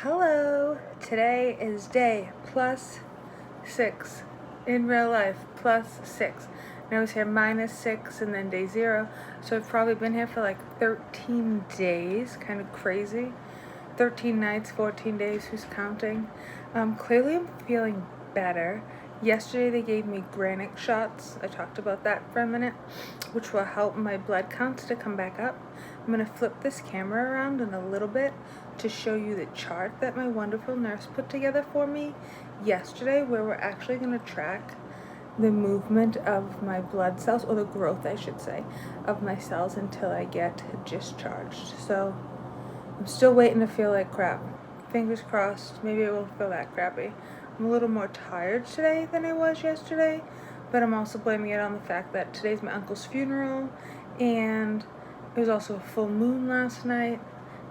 Hello, today is day +6 in real life, +6. And I was here -6 and then day 0, so I've probably been here for like 13 days, kind of crazy. 13 nights, 14 days, who's counting? Clearly I'm feeling better. Yesterday they gave me granix shots. I talked about that for a minute, which will help my blood counts to come back up. I'm going to flip this camera around in a little bit to show you the chart that my wonderful nurse put together for me yesterday, where we're actually going to track the movement of my blood cells, or the growth, I should say, of my cells until I get discharged. So I'm still waiting to feel like crap. Fingers crossed, maybe I won't feel that crappy. I'm a little more tired today than I was yesterday, but I'm also blaming it on the fact that today's my uncle's funeral, and it was also a full moon last night.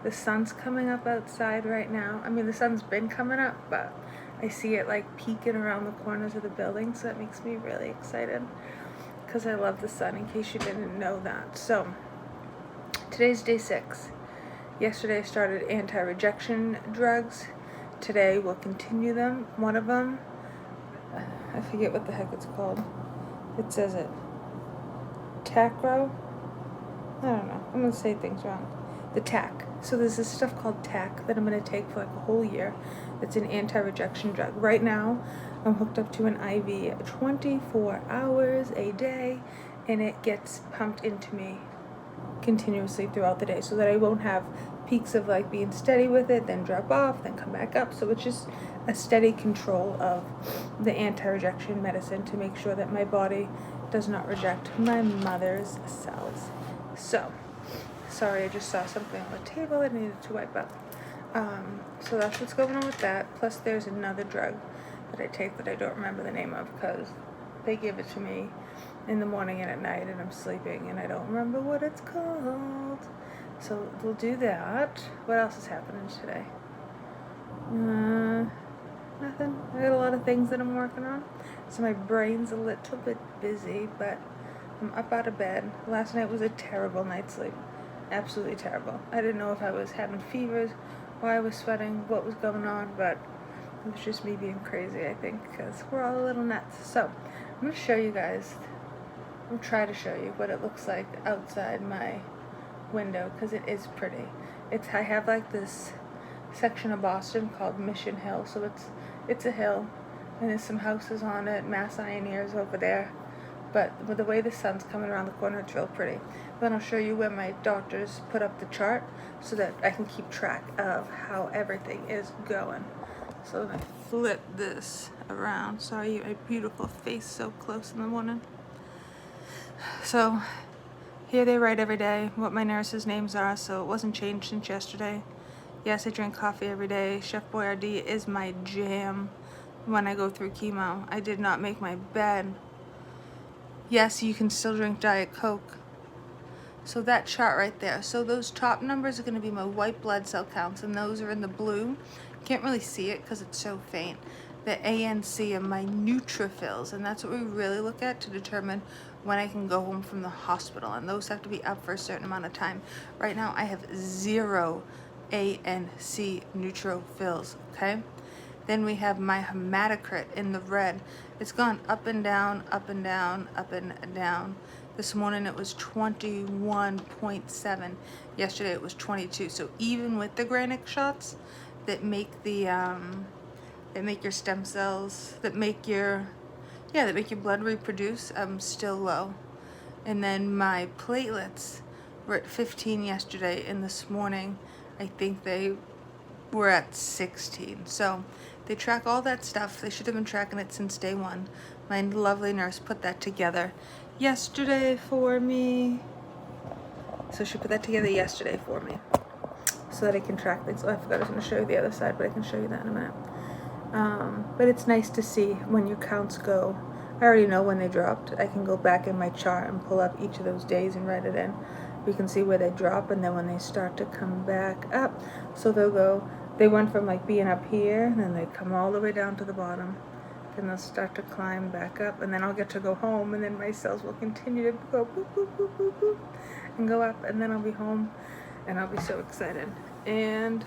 The sun's coming up outside right now. I mean, the sun's been coming up, but I see it like peeking around the corners of the building, so that makes me really excited because I love the sun, in case you didn't know that. So today's day 6. Yesterday I started anti-rejection drugs. Today we'll continue them. One of them, I forget what the heck it's called. It says it. Tacro? I don't know. I'm going to say things wrong. The TAC. So there's this stuff called TAC that I'm going to take for like a whole year. It's an anti-rejection drug. Right now I'm hooked up to an IV 24 hours a day, and it gets pumped into me continuously throughout the day, so that I won't have peaks of like being steady with it, then drop off, then come back up. So it's just a steady control of the anti-rejection medicine to make sure that my body does not reject my mother's cells. So, sorry, I just saw something on the table I needed to wipe up. So that's what's going on with that. Plus there's another drug that I take that I don't remember the name of because they give it to me in the morning and at night, and I'm sleeping and I don't remember what it's called. So we'll do that. What else is happening today? Nothing. I got a lot of things that I'm working on, so my brain's a little bit busy, but I'm up out of bed. Last night was a terrible night's sleep. Absolutely terrible. I didn't know if I was having fevers, why I was sweating, what was going on, but it was just me being crazy, I think, because we're all a little nuts. So I'm going to show you guys, I'll try to show you what it looks like outside my window, because it is pretty. I have like this section of Boston called Mission Hill, so it's a hill, and there's some houses on it, Mass Ioneers over there, but with the way the sun's coming around the corner, it's real pretty. Then I'll show you where my doctors put up the chart so that I can keep track of how everything is going. So let me flip this around. Sorry, my beautiful face so close in the morning. So here they write every day what my nurses' names are, so it wasn't changed since yesterday. Yes, I drink coffee every day. Chef Boyardee is my jam when I go through chemo. I did not make my bed. Yes, you can still drink Diet Coke. So that chart right there. So those top numbers are going to be my white blood cell counts, and those are in the blue. Can't really see it because it's so faint. The ANC are my neutrophils, and that's what we really look at to determine when I can go home from the hospital, and those have to be up for a certain amount of time. Right now I have 0 ANC neutrophils, okay? Then we have my hematocrit in the red. It's gone up and down, up and down, up and down. This morning it was 21.7. Yesterday it was 22. So even with the granix shots that make your stem cells, that make your blood reproduce, I'm still low. And then my platelets were at 15 yesterday, and this morning I think they were at 16. So they track all that stuff. They should have been tracking it since day 1. My lovely nurse put that together yesterday for me. So she put that together yesterday for me so that I can track things. Oh, I forgot I was going to show you the other side, but I can show you that in a minute. But it's nice to see when your counts go. I already know when they dropped. I can go back in my chart and pull up each of those days and write it in. We can see where they drop and then when they start to come back up. So they went from like being up here, and then they come all the way down to the bottom. Then they'll start to climb back up, and then I'll get to go home, and then my cells will continue to go boop, boop, boop, boop, boop, and go up, and then I'll be home, and I'll be so excited. And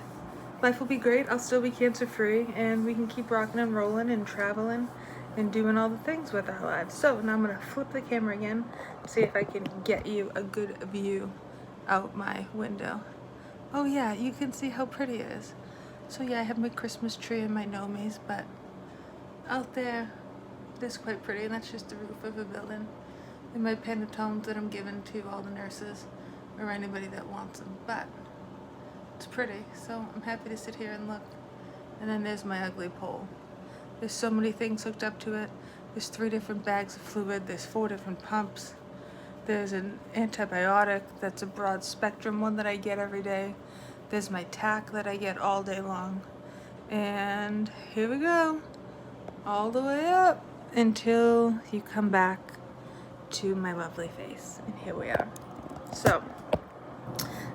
life will be great. I'll still be cancer free, and we can keep rocking and rolling and traveling and doing all the things with our lives. So now I'm gonna flip the camera again, see if I can get you a good view out my window. Oh yeah, you can see how pretty it is. So yeah, I have my Christmas tree and my gnomies, but out there, this is quite pretty, and that's just the roof of a building. And my pentatons that I'm giving to all the nurses or anybody that wants them. But it's pretty, so I'm happy to sit here and look. And then there's my ugly pole. There's so many things hooked up to it. There's 3 different bags of fluid. There's 4 different pumps. There's an antibiotic that's a broad spectrum one that I get every day. There's my tack that I get all day long. And here we go. All the way up until you come back to my lovely face. And here we are. So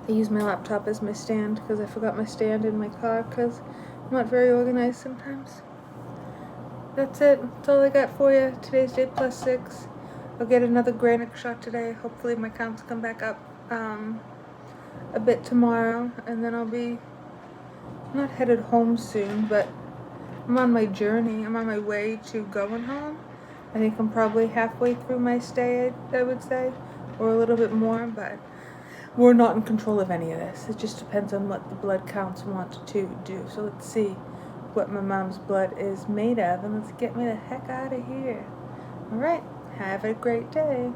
I use my laptop as my stand because I forgot my stand in my car because I'm not very organized sometimes. That's it. That's all I got for you. Today's day +6. I'll get another granix shot today. Hopefully my counts come back up a bit tomorrow, and then I'll be not headed home soon, but I'm on my journey. I'm on my way to going home. I think I'm probably halfway through my stay, I would say, or a little bit more, but we're not in control of any of this. It just depends on what the blood counts want to do. So let's see what my mom's blood is made of, and let's get me the heck out of here. All right, have a great day.